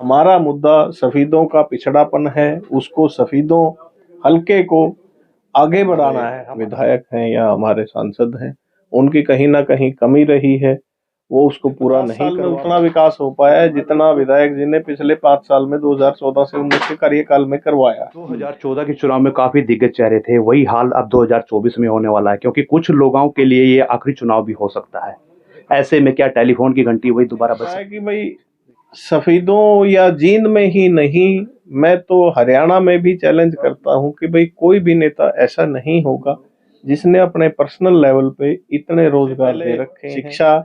हमारा मुद्दा सफेदों का पिछड़ापन है, उसको सफेदों हल्के को आगे बढ़ाना है। हम विधायक हैं या हमारे सांसद हैं, उनकी कहीं ना कहीं कमी रही है, वो उसको पूरा नहीं कर उतना विकास हो पाया है जितना विधायक जी ने पिछले 5 साल में 2014 से 19 के कार्यकाल में करवाया। 2014 के चुनाव में काफी दिग्गज चेहरे थे, वही हाल अब 2024 में होने वाला है, क्योंकि कुछ लोगों के लिए ये आखिरी चुनाव भी हो सकता है। ऐसे में क्या टेलीफोन की घंटी वही दोबारा बज है कि भाई सफेदों या जींद में ही नहीं, मैं तो हरियाणा में भी चैलेंज करता हूं कि भाई कोई भी नेता ऐसा नहीं होगा जिसने अपने पर्सनल लेवल पे इतने रोजगार दे रखे हैं। शिक्षा,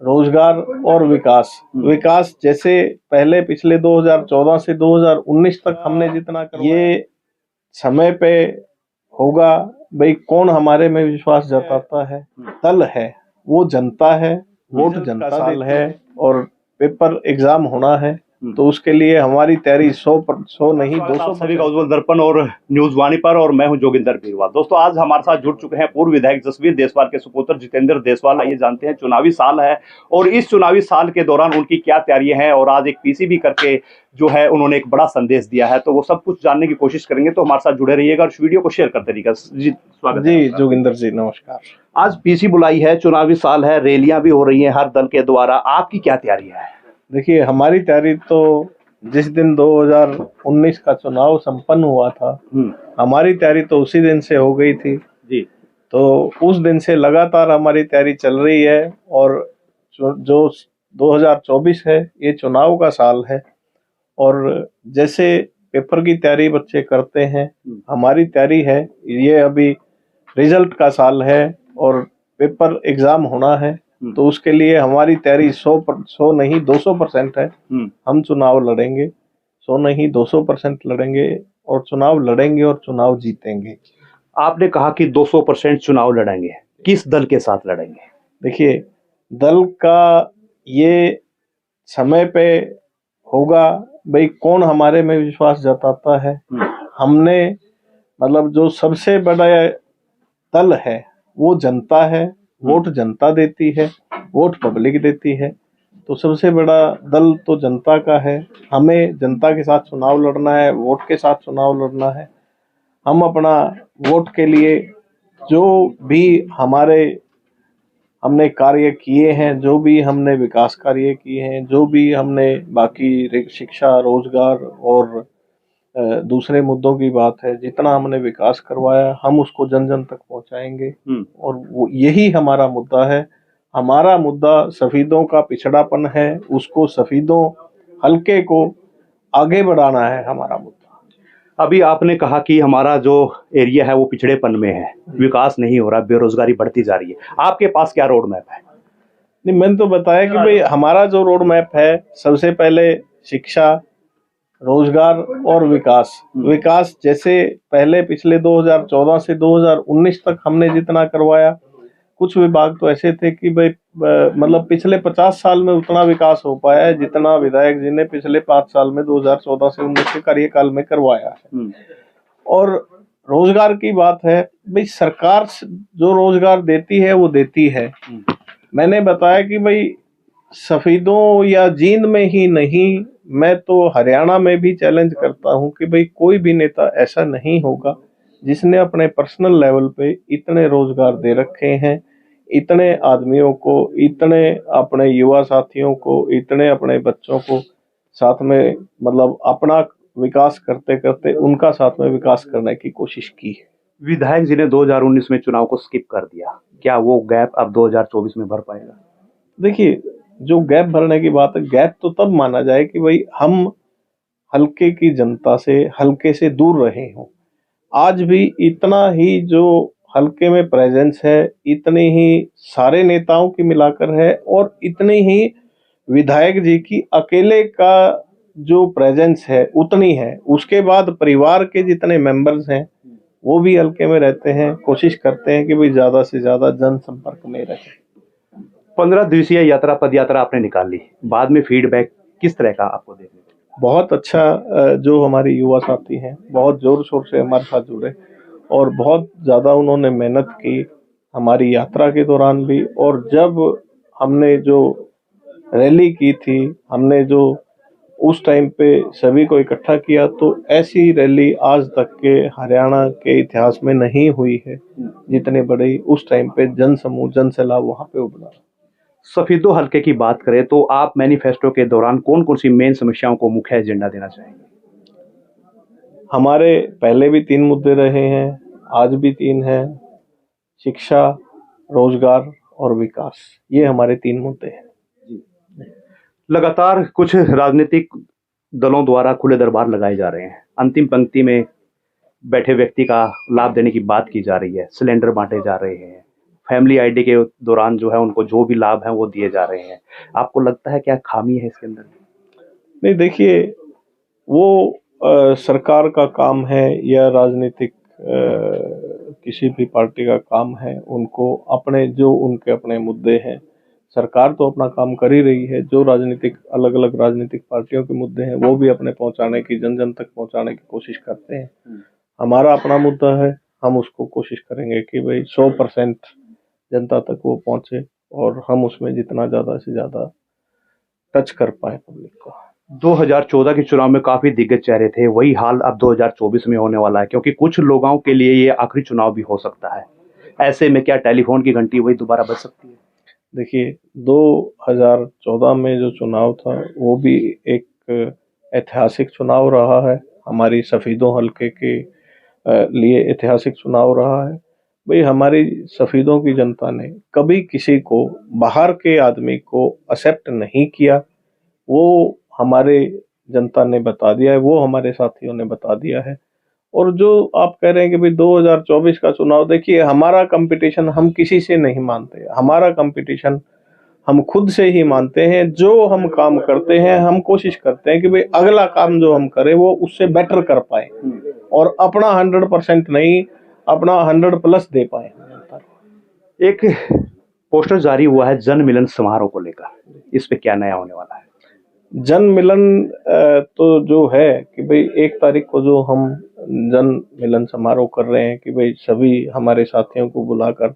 रोजगार और विकास विकास जैसे पहले पिछले 2014 से 2019 तक हमने जितना करवाया, ये समय पे होगा। भाई कौन हमारे में विश्वास जताता है? दल है, वो जनता है, वोट जनता साल है और पेपर एग्जाम होना है, तो उसके लिए हमारी तैयारी 100 नहीं 200। सभी का उज्जवल दर्पण और न्यूज वाणी पर, और मैं हूं जोगिंदर बीरवाल। दोस्तों, आज हमारे साथ जुड़ चुके हैं पूर्व विधायक जसवीर देसवाल के सुपुत्र जितेंद्र देसवाल। आइए जानते हैं, चुनावी साल है और इस चुनावी साल के दौरान उनकी क्या तैयारियां हैं, और आज एक पीसीबी करके जो है उन्होंने एक बड़ा संदेश दिया है, तो वो सब कुछ जानने की कोशिश करेंगे। तो हमारे साथ जुड़े रहिएगा और इस वीडियो को शेयर करते रहिएगा। जी स्वागत जी जोगिंदर जी, नमस्कार। आज पीसी बुलाई है, चुनावी साल है, रैलियां भी हो रही हैं हर दल के द्वारा, आपकी क्या तैयारी है? देखिए, हमारी तैयारी तो जिस दिन 2019 का चुनाव संपन्न हुआ था, हमारी तैयारी तो उसी दिन से हो गई थी जी। तो उस दिन से लगातार हमारी तैयारी चल रही है। और जो 2024 है, ये चुनाव का साल है और जैसे पेपर की तैयारी बच्चे करते हैं, हमारी तैयारी है। ये अभी रिजल्ट का साल है और पेपर एग्जाम होना है, तो उसके लिए हमारी तैयारी 100 नहीं 200% है। हम चुनाव लड़ेंगे, 100 नहीं 200% लड़ेंगे और चुनाव लड़ेंगे और चुनाव जीतेंगे। आपने कहा कि 200% चुनाव लड़ेंगे, किस दल के साथ लड़ेंगे? देखिए, दल का ये समय पे होगा। भाई कौन हमारे में विश्वास जताता है? हमने मतलब जो सबसे बड़ा दल है वो जनता है, वोट जनता देती है, वोट पब्लिक देती है, तो सबसे बड़ा दल तो जनता का है। हमें जनता के साथ चुनाव लड़ना है, वोट के साथ चुनाव लड़ना है। हम अपना वोट के लिए जो भी हमने कार्य किए हैं, जो भी हमने विकास कार्य किए हैं, जो भी हमने बाकी शिक्षा, रोजगार और दूसरे मुद्दों की बात है, जितना हमने विकास करवाया हम उसको जन जन तक पहुंचाएंगे। और वो यही हमारा मुद्दा है। हमारा मुद्दा सफेदों का पिछड़ापन है, उसको सफेदों हल्के को आगे बढ़ाना है हमारा मुद्दा। अभी आपने कहा कि हमारा जो एरिया है वो पिछड़ेपन में है, विकास नहीं हो रहा, बेरोजगारी बढ़ती जा रही है, आपके पास क्या रोड मैप है? नहीं, मैंने तो बताया कि भाई हमारा जो रोड मैप है, सबसे पहले शिक्षा, रोजगार और विकास विकास जैसे पहले पिछले 2014 से 2019 तक हमने जितना करवाया, कुछ विभाग तो ऐसे थे कि भाई मतलब पिछले 50 साल में उतना विकास हो पाया है जितना विधायक जी ने पिछले 5 साल में 2014 से 19 के कार्यकाल में करवाया है। और रोजगार की बात है, भाई सरकार जो रोजगार देती है वो देती है। मैंने बताया कि भाई सफेदों या जींद में ही नहीं, मैं तो हरियाणा में भी चैलेंज करता हूं कि भाई कोई भी नेता ऐसा नहीं होगा जिसने अपने पर्सनल लेवल पे इतने रोजगार दे रखे हैं, इतने आदमियों को, इतने अपने युवा साथियों को, इतने अपने बच्चों को साथ में मतलब अपना विकास करते करते उनका साथ में विकास करने की कोशिश की है। विधायक जी ने 2019 में चुनाव को स्किप कर दिया, क्या वो गैप अब 2024 में भर पाएगा? देखिए, जो गैप भरने की बात है, गैप तो तब माना जाए कि भाई हम हल्के की जनता से हल्के से दूर रहे हों। आज भी इतना ही जो हल्के में प्रेजेंस है, इतने ही सारे नेताओं की मिलाकर है और इतनी ही विधायक जी की अकेले का जो प्रेजेंस है उतनी है। उसके बाद परिवार के जितने मेंबर्स हैं वो भी हल्के में रहते हैं, कोशिश करते हैं कि भाई ज्यादा से ज्यादा जनसंपर्क में रहे। 15 दिवसीय यात्रा, पद यात्रा आपने निकाल ली, बाद में फीडबैक किस तरह का आपको देखने को मिला? बहुत अच्छा, जो हमारे युवा साथी हैं बहुत जोर शोर से हमारे साथ जुड़े और बहुत ज़्यादा उन्होंने मेहनत की हमारी यात्रा के दौरान भी। और जब हमने जो रैली की थी, हमने जो उस टाइम पे सभी को इकट्ठा किया, तो ऐसी रैली आज तक के हरियाणा के इतिहास में नहीं हुई है जितने बड़ी उस टाइम पे जन समूह जन सैलाब वहां पे उभरा। सफीदो हल्के की बात करें तो आप मैनिफेस्टो के दौरान कौन कौन सी मेन समस्याओं को मुख्य एजेंडा देना चाहेंगे? हमारे पहले भी 3 मुद्दे रहे हैं, आज भी 3 हैं। शिक्षा, रोजगार और विकास, ये हमारे 3 मुद्दे हैं। लगातार कुछ राजनीतिक दलों द्वारा खुले दरबार लगाए जा रहे हैं, अंतिम पंक्ति में बैठे व्यक्ति का लाभ देने की बात की जा रही है, सिलेंडर बांटे जा रहे हैं, फैमिली आईडी के दौरान जो है उनको जो भी लाभ है वो दिए जा रहे हैं। आपको लगता है क्या खामी है इसके अंदर? नहीं, देखिए, वो सरकार का काम है या राजनीतिक किसी भी पार्टी का काम है, उनको अपने जो उनके अपने मुद्दे हैं, सरकार तो अपना काम कर ही रही है। जो राजनीतिक अलग अलग राजनीतिक पार्टियों के मुद्दे हैं वो भी अपने पहुंचाने की, जन जन तक पहुंचाने की कोशिश करते हैं। हमारा अपना मुद्दा है, हम उसको कोशिश करेंगे कि भाई 100% जनता तक वो पहुंचे और हम उसमें जितना ज़्यादा से ज़्यादा टच कर पाए पब्लिक को। 2014 के चुनाव में काफी दिग्गज चेहरे थे, वही हाल अब 2024 में होने वाला है, क्योंकि कुछ लोगों के लिए ये आखिरी चुनाव भी हो सकता है। ऐसे में क्या टेलीफोन की घंटी वही दोबारा बज सकती है? देखिए, 2014 में जो चुनाव था वो भी एक ऐतिहासिक चुनाव रहा है, हमारी सफीदों हल्के के लिए ऐतिहासिक चुनाव रहा है। भाई, हमारी सफीदों की जनता ने कभी किसी को, बाहर के आदमी को एक्सेप्ट नहीं किया। वो हमारे जनता ने बता दिया है, वो हमारे साथियों ने बता दिया है। और जो आप कह रहे हैं कि भाई 2024 का चुनाव, देखिए, हमारा कंपटीशन हम किसी से नहीं मानते, हमारा कंपटीशन हम खुद से ही मानते हैं। जो हम काम करते हैं हम कोशिश करते हैं कि भाई अगला काम जो हम करें वो उससे बेटर कर पाए और अपना 100% नहीं, अपना 100+ दे पाए। एक पोस्टर जारी हुआ है जन मिलन समारोह को लेकर, इस पे क्या नया होने वाला है? जन मिलन तो जो है कि भाई 1 तारीख को जो हम जन मिलन समारोह कर रहे हैं कि भाई सभी हमारे साथियों को बुलाकर,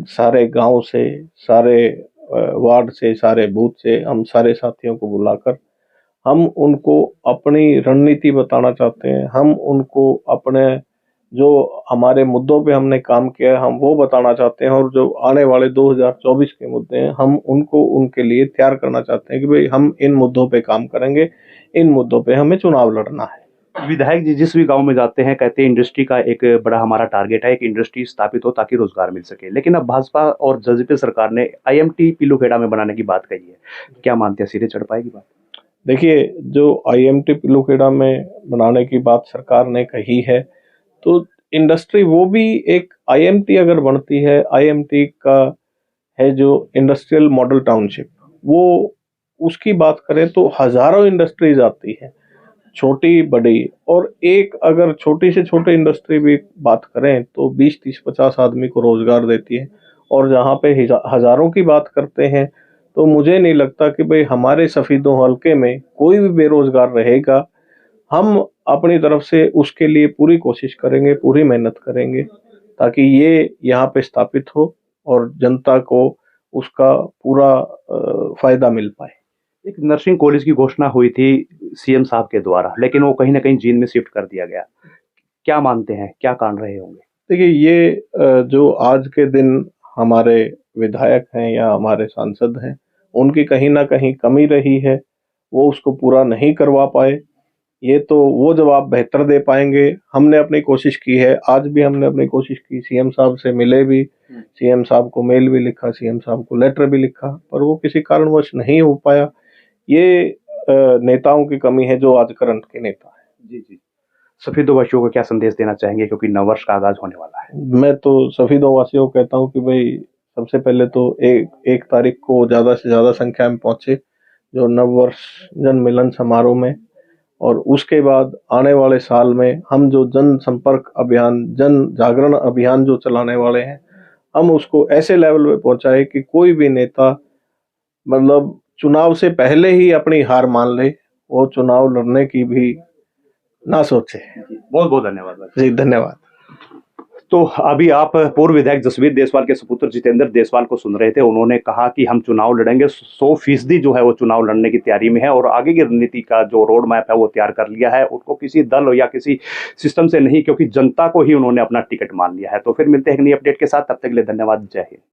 सारे गांव से, सारे वार्ड से, सारे बूथ से, हम सारे साथियों को बुलाकर हम उनको अपनी रणनीति बताना चाहते हैं। हम उनको अपने जो हमारे मुद्दों पे हमने काम किया है हम वो बताना चाहते हैं, और जो आने वाले 2024 के मुद्दे हैं हम उनको उनके लिए तैयार करना चाहते हैं कि भाई हम इन मुद्दों पे काम करेंगे, इन मुद्दों पे हमें चुनाव लड़ना है। विधायक जी जिस भी गांव में जाते हैं कहते हैं इंडस्ट्री का एक बड़ा हमारा टारगेट है, एक इंडस्ट्री स्थापित हो ताकि रोजगार मिल सके, लेकिन अब भाजपा और जजपा सरकार ने IMT पिलूखेड़ा में बनाने की बात कही है, क्या मानते हैं सिरे चढ़ पाएगी बात? देखिए, जो IMT पिलूखेड़ा में बनाने की बात सरकार ने कही है, तो इंडस्ट्री वो भी एक IMT अगर बनती है, IMT का है जो इंडस्ट्रियल मॉडल टाउनशिप, वो उसकी बात करें तो हजारों इंडस्ट्रीज आती है, छोटी बड़ी, और एक अगर छोटी से छोटी इंडस्ट्री भी बात करें तो 20, 30, 50 आदमी को रोजगार देती है। और जहाँ पे हजारों की बात करते हैं तो मुझे नहीं लगता कि भाई हमारे सफीदों हल्के में कोई भी बेरोजगार रहेगा। हम अपनी तरफ से उसके लिए पूरी कोशिश करेंगे, पूरी मेहनत करेंगे ताकि ये यहाँ पे स्थापित हो और जनता को उसका पूरा फायदा मिल पाए। एक नर्सिंग कॉलेज की घोषणा हुई थी CM साहब के द्वारा, लेकिन वो कहीं ना कहीं जींद में शिफ्ट कर दिया गया, क्या मानते हैं क्या कारण रहे होंगे? देखिए, ये जो आज के दिन हमारे विधायक हैं या हमारे सांसद हैं, उनकी कहीं ना कहीं कमी रही है, वो उसको पूरा नहीं करवा पाए। ये तो वो जवाब बेहतर दे पाएंगे। हमने अपनी कोशिश की है, आज भी हमने अपनी कोशिश की, CM साहब से मिले भी, CM साहब को मेल भी लिखा, CM साहब को लेटर भी लिखा, पर वो किसी कारणवश नहीं हो पाया। ये नेताओं की कमी है जो आज करंट के नेता है। जी जी, सफेदों वासियों को क्या संदेश देना चाहेंगे, क्योंकि नववर्ष का आगाज होने वाला है? मैं तो सफेदों वासियों को कहता हूँ कि भाई सबसे पहले तो 1 तारीख को ज्यादा से ज्यादा संख्या में पहुंचे जो नववर्ष जन मिलन समारोह में, और उसके बाद आने वाले साल में हम जो जन संपर्क अभियान, जन जागरण अभियान जो चलाने वाले हैं, हम उसको ऐसे लेवल पे पहुंचाए कि कोई भी नेता मतलब चुनाव से पहले ही अपनी हार मान ले, वो चुनाव लड़ने की भी ना सोचे। बहुत बहुत धन्यवाद। जी, धन्यवाद। तो अभी आप पूर्व विधायक जसवीर देसवाल के सुपुत्र जितेंद्र देसवाल को सुन रहे थे। उन्होंने कहा कि हम चुनाव लड़ेंगे, 100% जो है वो चुनाव लड़ने की तैयारी में है और आगे की रणनीति का जो रोड मैप है वो तैयार कर लिया है। उनको किसी दल या किसी सिस्टम से नहीं, क्योंकि जनता को ही उन्होंने अपना टिकट मान लिया है। तो फिर मिलते हैं एक नई अपडेट के साथ, तब तक के लिए धन्यवाद, जय हिंद।